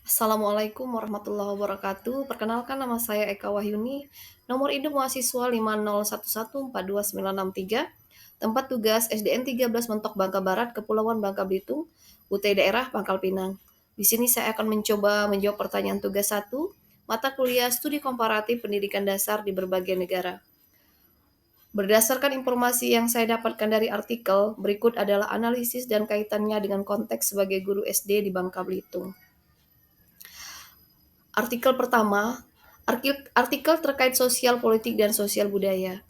Assalamualaikum warahmatullahi wabarakatuh. Perkenalkan nama saya Eka Wahyuni, nomor induk mahasiswa 501142963, tempat tugas SDN 13 Mentok Bangka Barat, Kepulauan Bangka Belitung, UT Daerah Pangkal Pinang. Di sini saya akan mencoba menjawab pertanyaan tugas 1, mata kuliah studi komparatif pendidikan dasar di berbagai negara. Berdasarkan informasi yang saya dapatkan dari artikel, berikut adalah analisis dan kaitannya dengan konteks sebagai guru SD di Bangka Belitung. Artikel pertama, artikel terkait sosial politik dan sosial budaya.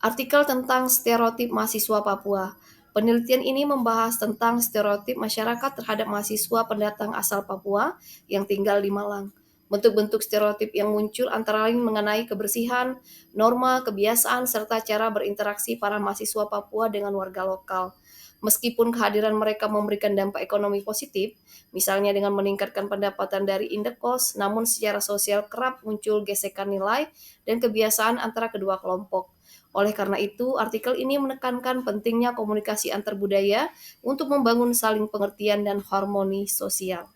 Artikel tentang stereotip mahasiswa Papua. Penelitian ini membahas tentang stereotip masyarakat terhadap mahasiswa pendatang asal Papua yang tinggal di Malang. Bentuk-bentuk stereotip yang muncul antara lain mengenai kebersihan, norma, kebiasaan, serta cara berinteraksi para mahasiswa Papua dengan warga lokal. Meskipun kehadiran mereka memberikan dampak ekonomi positif, misalnya dengan meningkatkan pendapatan dari indekos, namun secara sosial kerap muncul gesekan nilai dan kebiasaan antara kedua kelompok. Oleh karena itu, artikel ini menekankan pentingnya komunikasi antar budaya untuk membangun saling pengertian dan harmoni sosial.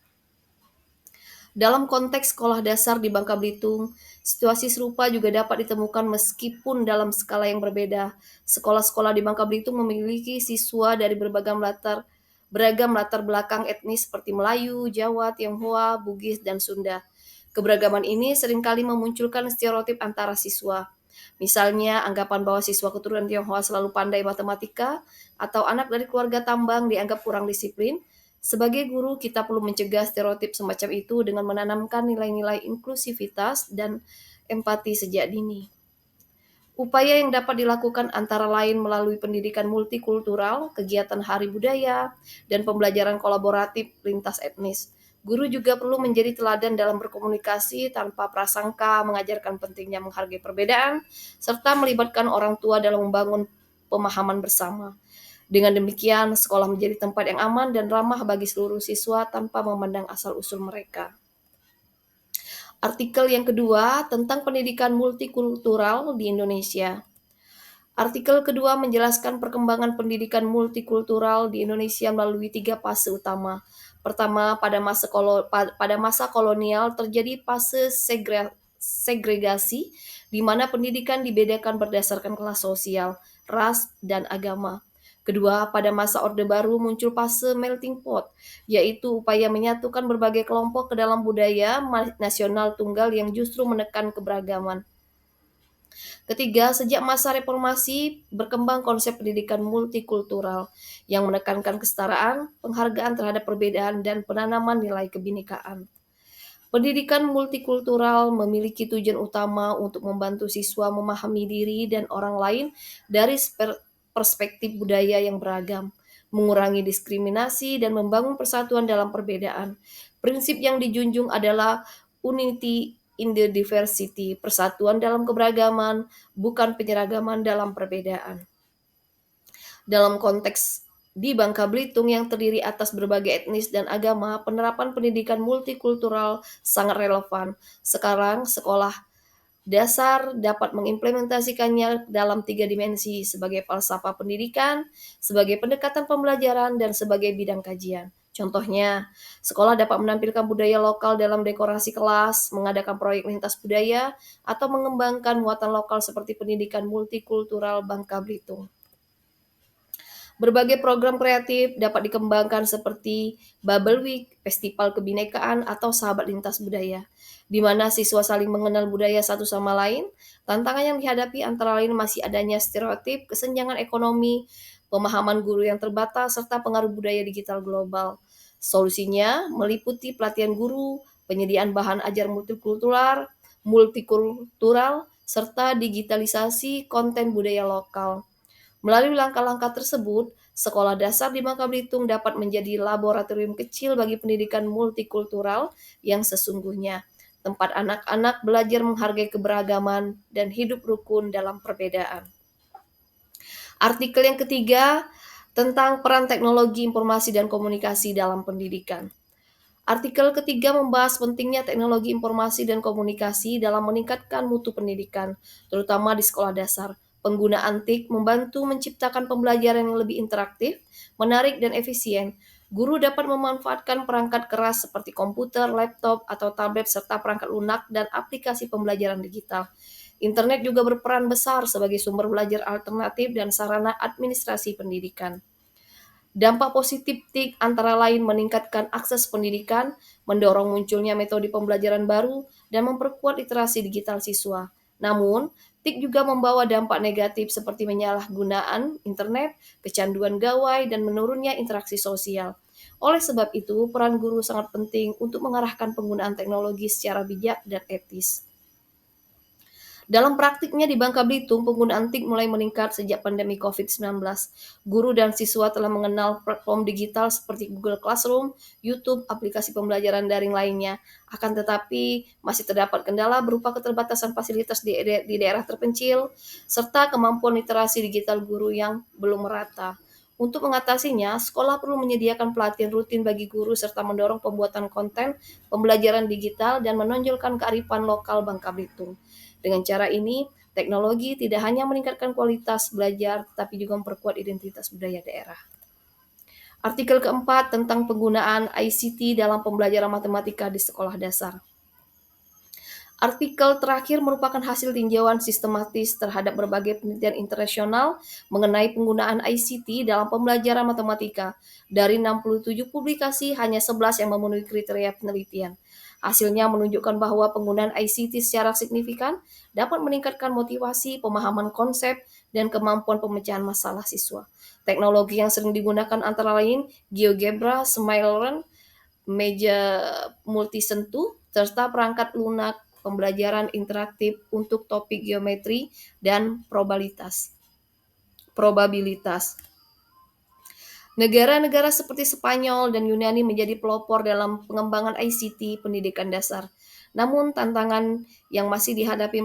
Dalam konteks sekolah dasar di Bangka Belitung, situasi serupa juga dapat ditemukan meskipun dalam skala yang berbeda. Sekolah-sekolah di Bangka Belitung memiliki siswa dari beragam latar belakang etnis seperti Melayu, Jawa, Tionghoa, Bugis, dan Sunda. Keberagaman ini seringkali memunculkan stereotip antara siswa. Misalnya, anggapan bahwa siswa keturunan Tionghoa selalu pandai matematika, atau anak dari keluarga tambang dianggap kurang disiplin. Sebagai guru, kita perlu mencegah stereotip semacam itu dengan menanamkan nilai-nilai inklusivitas dan empati sejak dini. Upaya yang dapat dilakukan antara lain melalui pendidikan multikultural, kegiatan hari budaya, dan pembelajaran kolaboratif lintas etnis. Guru juga perlu menjadi teladan dalam berkomunikasi tanpa prasangka, mengajarkan pentingnya menghargai perbedaan, serta melibatkan orang tua dalam membangun pemahaman bersama. Dengan demikian, sekolah menjadi tempat yang aman dan ramah bagi seluruh siswa tanpa memandang asal-usul mereka. Artikel yang kedua tentang pendidikan multikultural di Indonesia. Artikel kedua menjelaskan perkembangan pendidikan multikultural di Indonesia melalui tiga fase utama. Pertama, pada masa kolonial terjadi fase segregasi, di mana pendidikan dibedakan berdasarkan kelas sosial, ras, dan agama. Kedua, pada masa Orde Baru muncul fase melting pot, yaitu upaya menyatukan berbagai kelompok ke dalam budaya nasional tunggal yang justru menekan keberagaman. Ketiga, sejak masa reformasi berkembang konsep pendidikan multikultural yang menekankan kesetaraan, penghargaan terhadap perbedaan, dan penanaman nilai kebinekaan. Pendidikan multikultural memiliki tujuan utama untuk membantu siswa memahami diri dan orang lain dari perspektif budaya yang beragam, mengurangi diskriminasi, dan membangun persatuan dalam perbedaan. Prinsip yang dijunjung adalah unity in the diversity, persatuan dalam keberagaman, bukan penyeragaman dalam perbedaan. Dalam konteks di Bangka Belitung yang terdiri atas berbagai etnis dan agama, penerapan pendidikan multikultural sangat relevan. Sekarang, sekolah dasar dapat mengimplementasikannya dalam tiga dimensi, sebagai falsafah pendidikan, sebagai pendekatan pembelajaran, dan sebagai bidang kajian. Contohnya, sekolah dapat menampilkan budaya lokal dalam dekorasi kelas, mengadakan proyek lintas budaya, atau mengembangkan muatan lokal seperti pendidikan multikultural Bangka Belitung. Berbagai program kreatif dapat dikembangkan seperti Bubble Week, Festival Kebinekaan, atau Sahabat Lintas Budaya, di mana siswa saling mengenal budaya satu sama lain. Tantangan yang dihadapi antara lain masih adanya stereotip, kesenjangan ekonomi, pemahaman guru yang terbatas, serta pengaruh budaya digital global. Solusinya meliputi pelatihan guru, penyediaan bahan ajar multikultural, serta digitalisasi konten budaya lokal. Melalui langkah-langkah tersebut, sekolah dasar di Bangka Belitung dapat menjadi laboratorium kecil bagi pendidikan multikultural yang sesungguhnya, tempat anak-anak belajar menghargai keberagaman dan hidup rukun dalam perbedaan. Artikel yang ketiga tentang peran teknologi informasi dan komunikasi dalam pendidikan. Artikel ketiga membahas pentingnya teknologi informasi dan komunikasi dalam meningkatkan mutu pendidikan, terutama di sekolah dasar. Penggunaan TIK membantu menciptakan pembelajaran yang lebih interaktif, menarik, dan efisien. Guru dapat memanfaatkan perangkat keras seperti komputer, laptop, atau tablet, serta perangkat lunak dan aplikasi pembelajaran digital. Internet juga berperan besar sebagai sumber belajar alternatif dan sarana administrasi pendidikan. Dampak positif TIK antara lain meningkatkan akses pendidikan, mendorong munculnya metode pembelajaran baru, dan memperkuat literasi digital siswa. Namun, TIK juga membawa dampak negatif seperti penyalahgunaan internet, kecanduan gawai, dan menurunnya interaksi sosial. Oleh sebab itu, peran guru sangat penting untuk mengarahkan penggunaan teknologi secara bijak dan etis. Dalam praktiknya di Bangka Belitung, penggunaan TIK mulai meningkat sejak pandemi COVID-19. Guru dan siswa telah mengenal platform digital seperti Google Classroom, YouTube, aplikasi pembelajaran daring lainnya. Akan tetapi, masih terdapat kendala berupa keterbatasan fasilitas di daerah terpencil, serta kemampuan literasi digital guru yang belum merata. Untuk mengatasinya, sekolah perlu menyediakan pelatihan rutin bagi guru serta mendorong pembuatan konten pembelajaran digital dan menonjolkan kearifan lokal Bangka Belitung. Dengan cara ini, teknologi tidak hanya meningkatkan kualitas belajar, tetapi juga memperkuat identitas budaya daerah. Artikel keempat tentang penggunaan ICT dalam pembelajaran matematika di sekolah dasar. Artikel terakhir merupakan hasil tinjauan sistematis terhadap berbagai penelitian internasional mengenai penggunaan ICT dalam pembelajaran matematika. Dari 67 publikasi, hanya 11 yang memenuhi kriteria penelitian. Hasilnya menunjukkan bahwa penggunaan ICT secara signifikan dapat meningkatkan motivasi, pemahaman konsep, dan kemampuan pemecahan masalah siswa. Teknologi yang sering digunakan antara lain GeoGebra, SmileLearn, meja multisentuh, serta perangkat lunak pembelajaran interaktif untuk topik geometri dan probabilitas. Negara-negara seperti Spanyol dan Yunani menjadi pelopor dalam pengembangan ICT pendidikan dasar. Namun tantangan yang masih dihadapi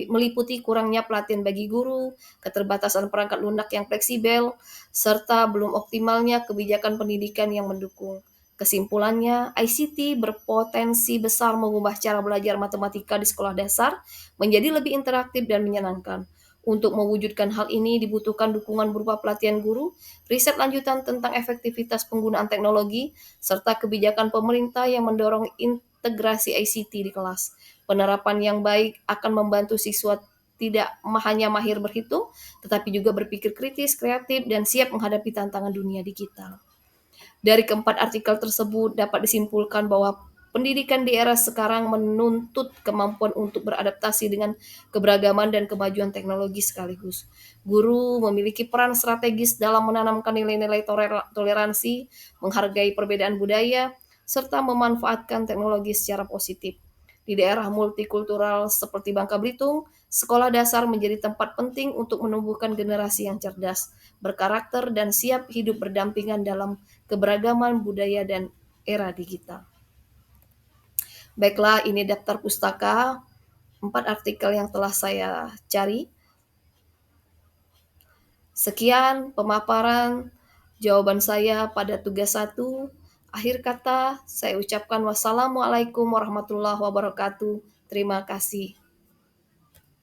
meliputi kurangnya pelatihan bagi guru, keterbatasan perangkat lunak yang fleksibel, serta belum optimalnya kebijakan pendidikan yang mendukung. Kesimpulannya, ICT berpotensi besar mengubah cara belajar matematika di sekolah dasar menjadi lebih interaktif dan menyenangkan. Untuk mewujudkan hal ini dibutuhkan dukungan berupa pelatihan guru, riset lanjutan tentang efektivitas penggunaan teknologi, serta kebijakan pemerintah yang mendorong integrasi ICT di kelas. Penerapan yang baik akan membantu siswa tidak hanya mahir berhitung, tetapi juga berpikir kritis, kreatif, dan siap menghadapi tantangan dunia digital. Dari keempat artikel tersebut dapat disimpulkan bahwa pendidikan di era sekarang menuntut kemampuan untuk beradaptasi dengan keberagaman dan kemajuan teknologi sekaligus. Guru memiliki peran strategis dalam menanamkan nilai-nilai toleransi, menghargai perbedaan budaya, serta memanfaatkan teknologi secara positif. Di daerah multikultural seperti Bangka Belitung, sekolah dasar menjadi tempat penting untuk menumbuhkan generasi yang cerdas, berkarakter, dan siap hidup berdampingan dalam keberagaman budaya dan era digital. Baiklah, ini daftar pustaka, 4 artikel yang telah saya cari. Sekian pemaparan jawaban saya pada tugas 1. Akhir kata, saya ucapkan wassalamualaikum warahmatullahi wabarakatuh. Terima kasih.